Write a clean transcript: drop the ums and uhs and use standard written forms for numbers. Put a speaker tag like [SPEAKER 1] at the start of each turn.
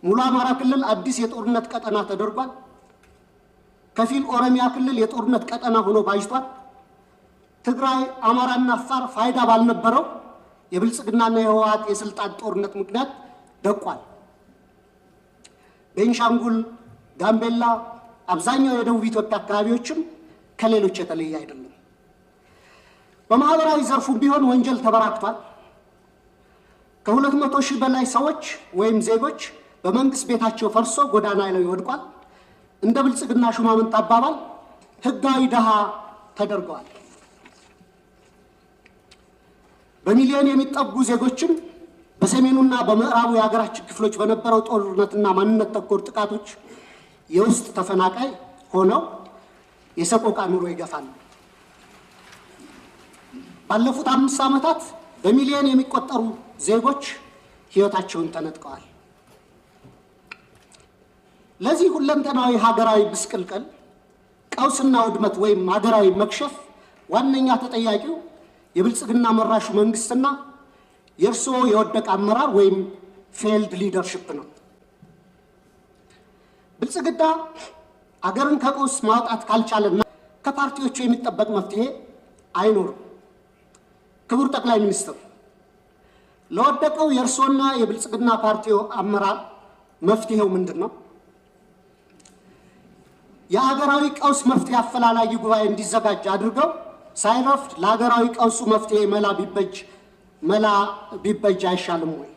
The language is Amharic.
[SPEAKER 1] ሙሉ አማራ ክልል አዲስ የጦርነት ቀጠና ተደርጓል። ከፊል ኦሮሚያ ክልል የጦርነት ቀጠና ሆኖ ባይቷል። ትግራይ፣ አማራና አፋር ፋይዳ ባልነበረው የብልጽግናና የህወሓት የስልጣን ጦርነት ምክንያት ደቋል። ቤንሻንጉል፣ ጋምቤላ፣ አብዛኛው የደቡብ ኢትዮጵያ አካባቢዎችም ከሌሎች የተለየ አይደለም። በማህበራዊ ዘርፉ ቢሆን ወንጀል ተበራክቷል። ከ200 ሺህ በላይ ሰዎች ወይም ዜጎች በመንግስት ቤታቸው ፈርሶ ጎዳና ላይ ወድቋል። እንደ ብልጽግና ሹማምንት አባባል ህጋዊ ደሃ ተደርገዋል። በሚሊዮን የሚጠጉ ዜጎችን በሰሜኑና በምዕራቡ የሀገራችን ክፍሎች በነበረው ጦርነትና ማንነት ተኮር ጥቃቶች የውስጥ ተፈናቃይ ሆነው የሰቆቃ ኑሮ ይገፋሉ። ባለፉት 5 ዓመታት በሚሊዮን የሚቆጠሩ ዜጎች ህይወታቸውን ተነጥቀዋል። ለዚህ ሁለንተናዊ ሀገራዊ ብስቅልቅል ቀውስና ውድመት ወይም ሀገራዊ መክሸፍ ዋነኛ ተጠያቂው የብልጽግና መራሹ መንግስትና የእርስዎ የወደቀ አመራር ወይም ፌልድ ሊደርሺፕ ነው። ብልጽግና አገርን ከቀውስ ማውጣት ካልቻለና ከፓርቲዎቹ የሚጠበቅ መፍትሄ አይኖርም። ክቡር ጠቅላይ ሚኒስትር፣ ለወደቀው የእርስዎና የብልጽግና ፓርቲው አመራር መፍትሄው ምንድን ነው? የሀገራዊ ቀውስ መፍትሄ አፈላላጊ ጉባኤ እንዲዘጋጅ አድርገው ሳይረፍድ ለሀገራዊ ቀውሱ መፍትሄ መላ ቢበጅ አይሻልም ወይ?